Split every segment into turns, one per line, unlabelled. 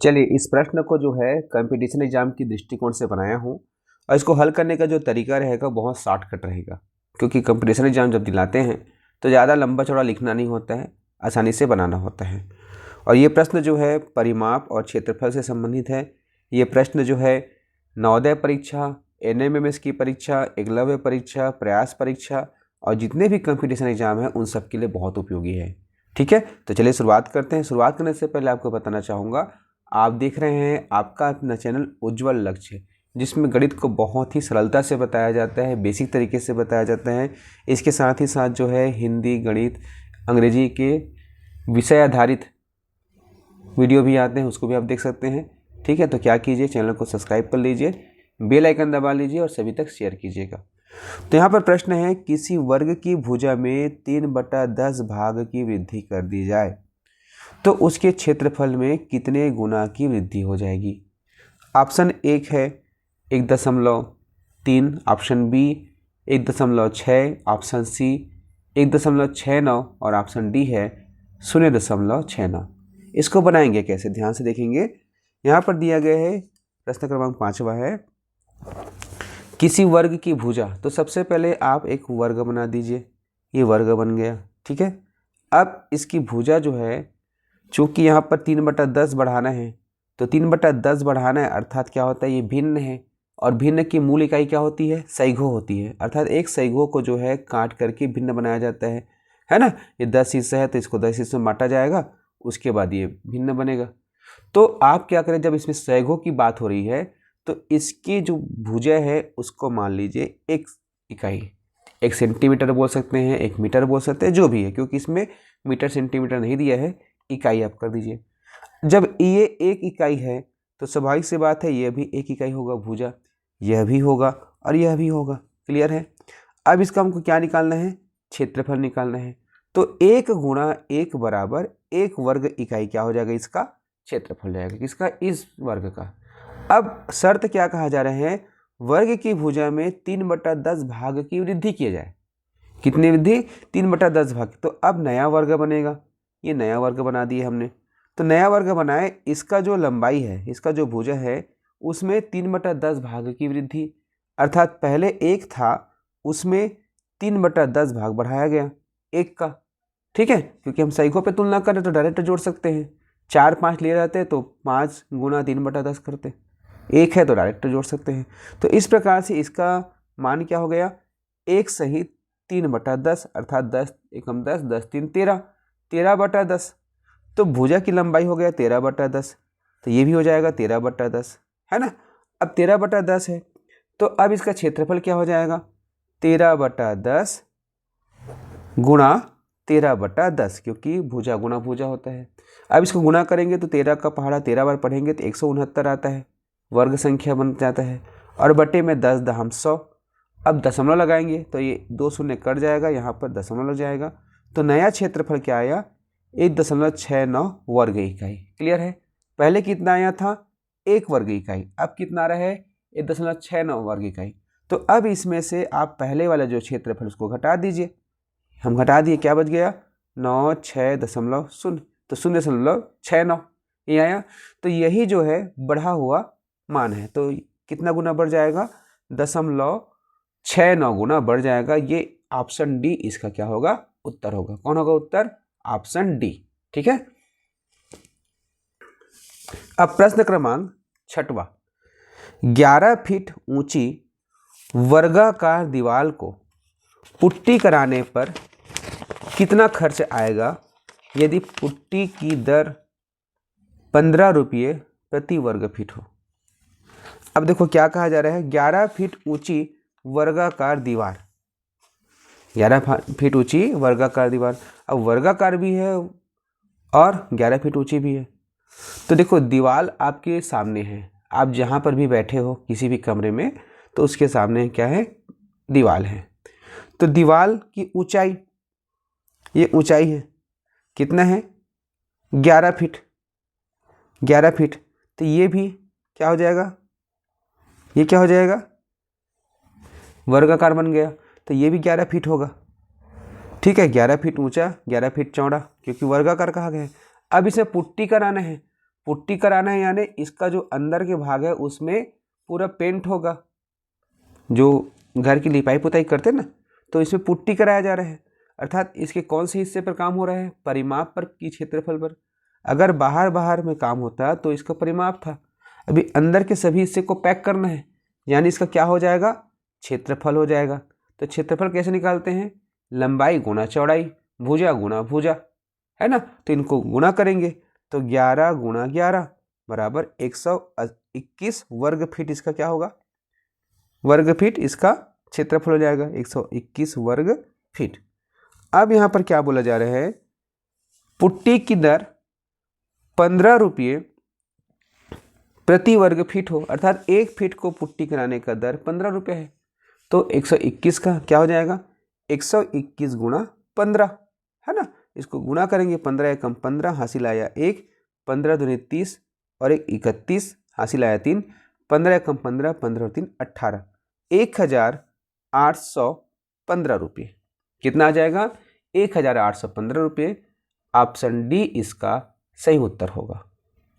चलिए इस प्रश्न को जो है कंपटीशन एग्जाम की दृष्टिकोण से बनाया हूँ और इसको हल करने का जो तरीका रहेगा बहुत शॉर्टकट रहेगा, क्योंकि कंपटीशन एग्जाम जब दिलाते हैं तो ज़्यादा लंबा चौड़ा लिखना नहीं होता है, आसानी से बनाना होता है। और ये प्रश्न जो है परिमाप और क्षेत्रफल से संबंधित है। ये प्रश्न जो है नवोदय परीक्षा, NMMS की परीक्षा, एकलव्य परीक्षा, प्रयास परीक्षा और जितने भी कंपटीशन एग्जाम हैं उन सब के लिए बहुत उपयोगी है। ठीक है, तो चलिए शुरुआत करते हैं। शुरुआत करने से पहले आपको बताना चाहूँगा, आप देख रहे हैं आपका अपना चैनल उज्ज्वल लक्ष्य, जिसमें गणित को बहुत ही सरलता से बताया जाता है, बेसिक तरीके से बताया जाता है। इसके साथ ही साथ जो है हिंदी, गणित, अंग्रेजी के विषय आधारित वीडियो भी आते हैं, उसको भी आप देख सकते हैं। ठीक है, तो क्या कीजिए, चैनल को सब्सक्राइब कर लीजिए, बेल आइकन दबा लीजिए और सभी तक शेयर कीजिएगा। तो यहाँ पर प्रश्न है, किसी वर्ग की भुजा में 3/10 भाग की वृद्धि कर दी जाए तो उसके क्षेत्रफल में कितने गुना की वृद्धि हो जाएगी। ऑप्शन 1 है 1.3, ऑप्शन बी 1.6, ऑप्शन सी 1.69 और ऑप्शन डी है 0.69। इसको बनाएंगे कैसे, ध्यान से देखेंगे। यहाँ पर दिया गया है प्रश्न क्रमांक 5वां है, किसी वर्ग की भुजा। तो सबसे पहले आप एक वर्ग बना दीजिए, ये वर्ग बन गया। ठीक है, अब इसकी भुजा जो है, चूँकि यहाँ पर 3/10 बढ़ाना है, तो 3/10 बढ़ाना है अर्थात क्या होता है, ये भिन्न है और भिन्न की मूल इकाई क्या होती है, सैघो होती है। अर्थात एक सैघो को जो है काट करके भिन्न बनाया जाता है ना। ये 10 हिस्सा है तो इसको 10 हिस्सों में बांटा जाएगा, उसके बाद ये भिन्न बनेगा। तो आप क्या करें, जब इसमें सैघो की बात हो रही है तो इसकी जो भुजा है उसको मान लीजिए एक इकाई, 1 सेंटीमीटर बोल सकते हैं, 1 मीटर बोल सकते हैं, जो भी है, क्योंकि इसमें मीटर सेंटीमीटर नहीं दिया है, इकाई आप कर दीजिए। जब ये एक इकाई है तो स्वाभाविक सी बात है यह भी एक इकाई होगा भुजा, यह भी होगा और यह भी होगा। क्लियर है। अब इसका हमको क्या निकालना है, क्षेत्रफल निकालना है। तो 1 गुणा 1 बराबर 1 वर्ग इकाई क्या हो जाएगा, इसका क्षेत्रफल जाएगा, किसका, इस वर्ग का। अब शर्त क्या कहा जा रहे हैं, वर्ग की भुजा में 3/10 भाग की वृद्धि किया जाए। कितनी वृद्धि, 3/10 भाग। तो अब नया वर्ग बनेगा, ये नया वर्ग बना दिए हमने। तो नया वर्ग बनाए, इसका जो लंबाई है, इसका जो भुजा है उसमें 3/10 भाग की वृद्धि, अर्थात पहले 1 था उसमें 3/10 भाग बढ़ाया गया 1 का। ठीक है, क्योंकि हम सैघों पे तुलना करें तो डायरेक्ट जोड़ सकते हैं, 4 5 ले जाते तो 5 गुना 3/10 करते, 1 है तो डायरेक्ट जोड़ सकते हैं। तो इस प्रकार से इसका मान क्या हो गया, 1 सहित 3/10 अर्थात 10 एकम 10, 10 3 13, 13/10। तो भुजा की लंबाई हो गया 13/10, तो ये भी हो जाएगा 13/10, है ना। अब 13/10 है तो अब इसका क्षेत्रफल क्या हो जाएगा, 13/10 गुणा 13/10, क्योंकि भुजा गुणा भुजा होता है। अब इसको गुणा करेंगे तो 13 का पहाड़ा 13 बार पढ़ेंगे तो 169 आता है, वर्ग संख्या बन जाता है, और बटे में 10 दहम 100। अब दशमलव लगाएंगे तो ये 2 शून्य कट जाएगा, यहाँ पर दशमलव लग जाएगा। तो नया क्षेत्रफल क्या आया, 1.69 वर्ग इकाई। क्लियर है। पहले कितना आया था, 1 वर्ग इकाई, अब कितना आ रहा है 1.69 वर्ग इकाई। तो अब इसमें से आप पहले वाला जो क्षेत्रफल उसको घटा दीजिए, हम घटा दिए, क्या बच गया 96.0, तो 0.69 ये आया। तो यही जो है बढ़ा हुआ मान है, तो कितना गुना बढ़ जाएगा, 0.69 गुना बढ़ जाएगा। ये ऑप्शन डी इसका क्या होगा, उत्तर होगा। कौन होगा उत्तर, ऑप्शन डी। ठीक है। अब प्रश्न क्रमांक 6वां, 11 फीट ऊंची वर्गाकार दीवार को पुट्टी कराने पर कितना खर्च आएगा यदि पुट्टी की दर 15 रुपये प्रति वर्ग फीट हो। अब देखो क्या कहा जा रहा है, 11 फीट ऊंची वर्गाकार दीवार, 11 फीट ऊंची वर्गाकार दीवार। अब वर्गाकार भी है और 11 फीट ऊंची भी है। तो देखो दीवार आपके सामने है, आप जहाँ पर भी बैठे हो किसी भी कमरे में तो उसके सामने क्या है, दीवार है। तो दीवार की ऊंचाई, ये ऊंचाई है, कितना है 11 फीट, 11 फीट। तो ये भी क्या हो जाएगा, ये क्या हो जाएगा, वर्गाकार बन गया, तो ये भी 11 फीट होगा। ठीक है, 11 फीट ऊंचा 11 फीट चौड़ा, क्योंकि वर्गाकार कहा गया है। अब इसे पुट्टी कराना है, पुट्टी कराना है, यानी इसका जो अंदर के भाग है उसमें पूरा पेंट होगा, जो घर की लिपाई पुताई करते हैं ना, तो इसमें पुट्टी कराया जा रहा है। अर्थात इसके कौन से हिस्से पर काम हो रहा है? परिमाप पर की क्षेत्रफल पर। अगर बाहर बाहर में काम होता तो इसका परिमाप था, अभी अंदर के सभी हिस्से को पैक करना है, यानी इसका क्या हो जाएगा? क्षेत्रफल हो जाएगा। तो क्षेत्रफल कैसे निकालते हैं? लंबाई गुणा चौड़ाई, भुजा गुणा भुजा, है ना। तो इनको गुणा करेंगे तो 11 गुणा 11 बराबर 121 वर्ग फीट इसका क्या होगा? वर्ग फीट इसका क्षेत्रफल हो जाएगा, 121 वर्ग फीट। अब यहाँ पर क्या बोला जा रहा है? पुट्टी की दर 15 रुपये प्रति वर्ग फीट हो, अर्थात 1 फीट को पुट्टी कराने का दर 15 रुपये है। तो 121 का क्या हो जाएगा? 121 गुणा 15, है ना। इसको गुणा करेंगे, 15 एकम 15, हासिल आया 1, 15 दूनी 30 और 1 31, हासिल आया 3, 15 एकम 15, 15 और 3 18, 1815 रुपये। कितना आ जाएगा? 1815 रुपये। ऑप्शन डी इसका सही उत्तर होगा।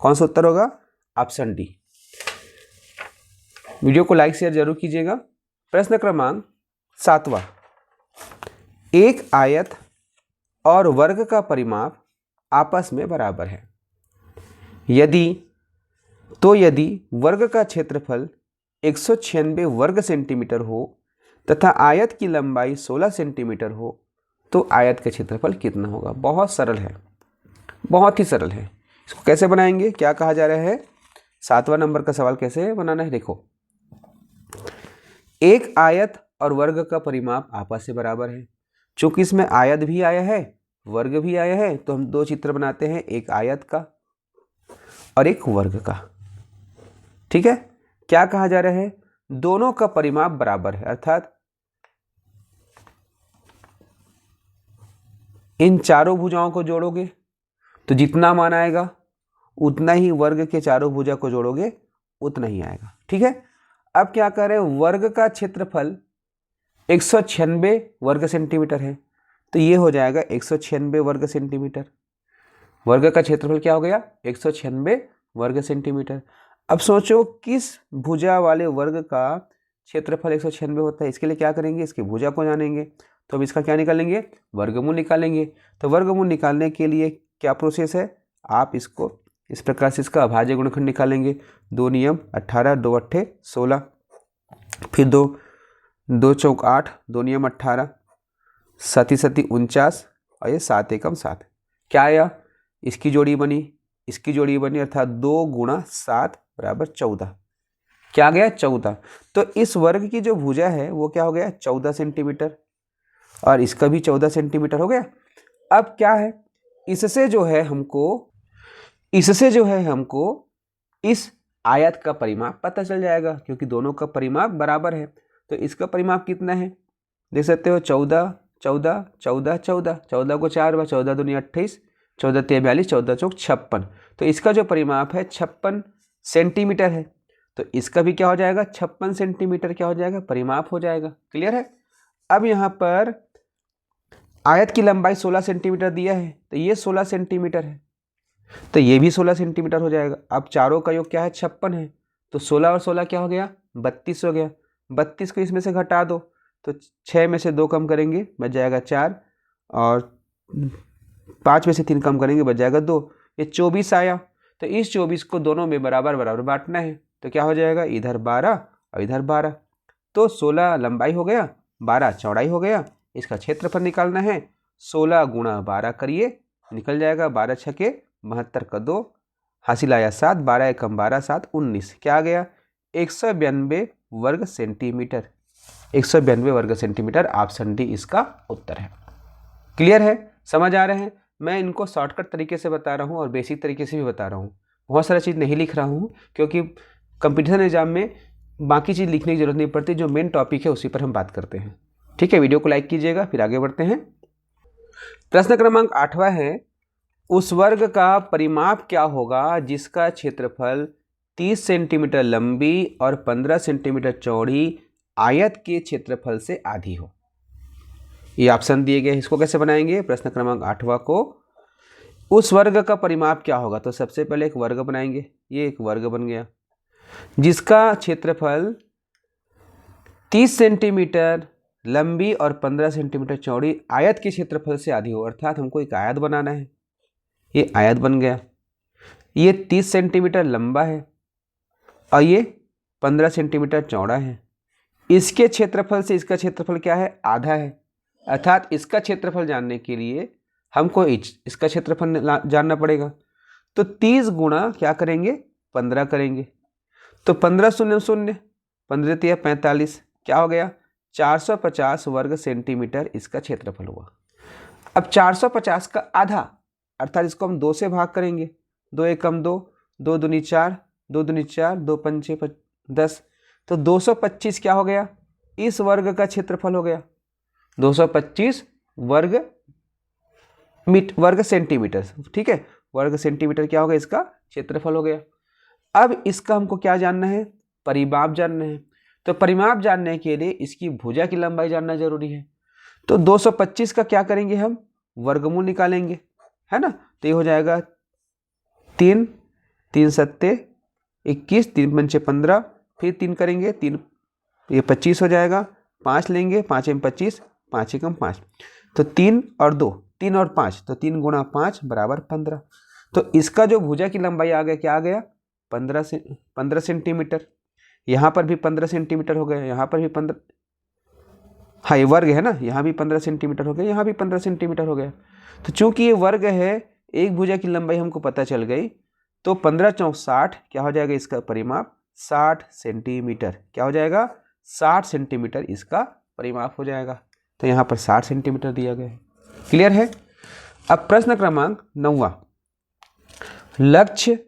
कौन सा उत्तर होगा? Option D. वीडियो को लाइक शेयर जरूर कीजिएगा। प्रश्न क्रमांक 7वां, एक आयत और वर्ग का परिमाप आपस में बराबर है, यदि वर्ग का क्षेत्रफल 196 वर्ग सेंटीमीटर हो तथा आयत की लंबाई 16 सेंटीमीटर हो तो आयत का क्षेत्रफल कितना होगा? बहुत सरल है, बहुत ही सरल है। इसको कैसे बनाएंगे? क्या कहा जा रहा है? 7वां नंबर का सवाल कैसे बनाना है? देखो, एक आयत और वर्ग का परिमाप आपस से बराबर है। चूंकि इसमें आयत भी आया है, वर्ग भी आया है, तो हम दो चित्र बनाते हैं, एक आयत का और एक वर्ग का। ठीक है। क्या कहा जा रहा है? दोनों का परिमाप बराबर है, अर्थात इन चारों भुजाओं को जोड़ोगे तो जितना मान आएगा उतना ही वर्ग के चारों भुजा को जोड़ोगे उतना ही आएगा। ठीक है। अब क्या कर रहे हैं? वर्ग का क्षेत्रफल 196 वर्ग सेंटीमीटर है, तो ये हो जाएगा 196 वर्ग सेंटीमीटर। वर्ग का क्षेत्रफल क्या हो गया? 196 वर्ग सेंटीमीटर। अब सोचो किस भुजा वाले वर्ग का क्षेत्रफल 196 होता है। इसके लिए क्या करेंगे? इसकी भुजा को जानेंगे, तो अब इसका क्या निकालेंगे? वर्गमूल निकालेंगे। तो वर्गमूल निकालने के लिए क्या प्रोसेस है? आप इसको इस प्रकार से इसका अभाज्य गुणनखंड निकालेंगे। 2 नियम 18, 2 अट्ठे 16, फिर 2 चौक 8, 2 नियम 18, 7 7 49 और ये 7 एकम 7। क्या आया? इसकी जोड़ी बनी, इसकी जोड़ी बनी, अर्थात 2 गुणा 7 बराबर 14। क्या आ गया? 14। तो इस वर्ग की जो भुजा है वो क्या हो गया? 14 सेंटीमीटर, और इसका भी 14 सेंटीमीटर हो गया। अब क्या है? इससे जो है हमको इस आयत का परिमाप पता चल जाएगा, क्योंकि दोनों का परिमाप बराबर है। तो इसका परिमाप कितना है? देख सकते हो, 14 14 14 14, 14 को 4 बार, 14 दूनी 28, 14 3 42, 14 चौक 56। तो इसका जो परिमाप है 56 सेंटीमीटर है। तो इसका भी क्या हो जाएगा? 56 सेंटीमीटर क्या हो जाएगा? परिमाप हो जाएगा। क्लियर है। अब यहाँ पर आयत की लंबाई 16 सेंटीमीटर दिया है, तो ये 16 सेंटीमीटर है, तो ये भी 16 सेंटीमीटर हो जाएगा। अब चारों का योग क्या है? 56 है, तो 16 और 16 क्या हो गया? 32 हो गया। 32 को इसमें से घटा दो तो 6 में से 2 कम करेंगे बच जाएगा 4, और 5 में से 3 कम करेंगे बच जाएगा 2, ये 24 आया। तो इस 24 को दोनों में बराबर बराबर बांटना है, तो क्या हो जाएगा? इधर 12 और इधर 12, तो 16 लंबाई हो गया, 12 चौड़ाई हो गया। इसका क्षेत्रफल निकालना है, 16 गुणा 12 करिए, निकल जाएगा 12 छके 72 का 2, हासिल आया 7, 12 एकम 12, 7 19। क्या आ गया? 192 वर्ग सेंटीमीटर। 192 वर्ग सेंटीमीटर, ऑप्शन डी इसका उत्तर है। क्लियर है? समझ आ रहे हैं? मैं इनको शॉर्टकट तरीके से बता रहा हूँ और बेसिक तरीके से भी बता रहा हूँ, बहुत सारा चीज़ नहीं लिख रहा हूँ, क्योंकि कंपटीशन एग्जाम में बाकी चीज़ लिखने की जरूरत नहीं पड़ती, जो मेन टॉपिक है उसी पर हम बात करते हैं। ठीक है। वीडियो को लाइक कीजिएगा, फिर आगे बढ़ते हैं। प्रश्न क्रमांक 8वां है, उस वर्ग का परिमाप क्या होगा जिसका क्षेत्रफल 30 सेंटीमीटर लंबी और 15 सेंटीमीटर चौड़ी आयत के क्षेत्रफल से आधी हो। ये ऑप्शन दिए गए, इसको कैसे बनाएंगे? प्रश्न क्रमांक 8वां को उस वर्ग का परिमाप क्या होगा? तो सबसे पहले एक वर्ग बनाएंगे, ये एक वर्ग बन गया जिसका क्षेत्रफल 30 सेंटीमीटर लंबी और 15 सेंटीमीटर चौड़ी आयत के क्षेत्रफल से आधी हो, अर्थात हमको एक आयत बनाना है। ये आयत बन गया, ये 30 सेंटीमीटर लंबा है और ये 15 सेंटीमीटर चौड़ा है। इसके क्षेत्रफल से इसका क्षेत्रफल क्या है? आधा है, अर्थात इसका क्षेत्रफल जानने के लिए हमको इसका क्षेत्रफल जानना पड़ेगा। तो 30 गुणा क्या करेंगे? 15 करेंगे। तो 15 शून्य शून्य, 15 तिया 45, क्या हो गया? 450 वर्ग सेंटीमीटर इसका क्षेत्रफल हुआ। अब 450 का आधा, अर्थात इसको हम 2 से भाग करेंगे। 2 एकम 2, 2 दूनी 4, 2 दूनी 4, 2 पंचे 10, तो 225 क्या हो गया? इस वर्ग का क्षेत्रफल हो गया। 225 वर्ग सेंटीमीटर, ठीक है, वर्ग सेंटीमीटर क्या होगा? इसका क्षेत्रफल हो गया। अब इसका हमको क्या जानना है? परिमाप जानना है। तो परिमाप जानने के लिए इसकी भुजा की लंबाई जानना जरूरी है। तो 225 का क्या करेंगे? हम वर्गमूल निकालेंगे, है ना। तो ये हो जाएगा 3, 3 सत्ते 21, 3 पंचे 15, फिर 3 करेंगे, 3 ये 25 हो जाएगा। 5 लेंगे, 5 में 25, 5 एकम 5, तो 3 और 2, 3 और 5, तो 3 गुणा 5 बराबर 15। तो इसका जो भुजा की लंबाई आ गया, क्या आ गया? 15 सेंटीमीटर। यहाँ पर भी 15 सेंटीमीटर हो गया, यहाँ पर भी 15, हाँ ये वर्ग है ना, यहाँ भी 15 सेंटीमीटर हो गया, यहाँ भी 15 सेंटीमीटर हो गया। तो चूंकि ये वर्ग है, एक भुजा की लंबाई हमको पता चल गई, तो 15 चौक 60, क्या हो जाएगा इसका परिमाप? 60 सेंटीमीटर। क्या हो जाएगा? 60 सेंटीमीटर इसका परिमाप हो जाएगा। तो यहाँ पर 60 सेंटीमीटर दिया गया है। क्लियर है? अब प्रश्न क्रमांक 9वां, लक्ष्य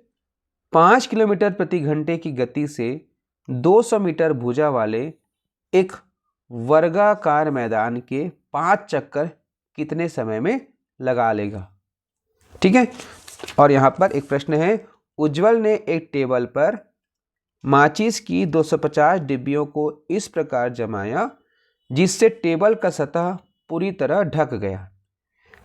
5 किलोमीटर प्रति घंटे की गति से 200 मीटर भुजा वाले एक वर्गाकार मैदान के 5 चक्कर कितने समय में लगा लेगा? ठीक है। और यहाँ पर एक प्रश्न है, उज्जवल ने एक टेबल पर माचिस की 250 डिब्बियों को इस प्रकार जमाया जिससे टेबल का सतह पूरी तरह ढक गया।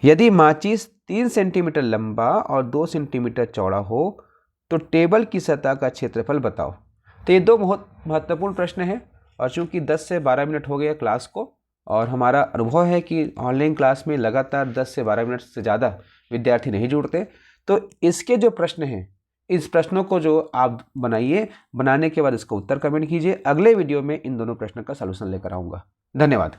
यदि माचिस 3 सेंटीमीटर लंबा और 2 सेंटीमीटर चौड़ा हो तो टेबल की सतह का क्षेत्रफल बताओ। तो ये 2 बहुत महत्वपूर्ण प्रश्न हैं, और चूंकि 10 से 12 मिनट हो गया क्लास को, और हमारा अनुभव है कि ऑनलाइन क्लास में लगातार 10 से 12 मिनट से ज़्यादा विद्यार्थी नहीं जुड़ते, तो इसके जो प्रश्न हैं, इस प्रश्नों को जो आप बनाइए, बनाने के बाद इसको उत्तर कमेंट कीजिए। अगले वीडियो में इन दोनों प्रश्नों का सलूशन लेकर आऊँगा। धन्यवाद।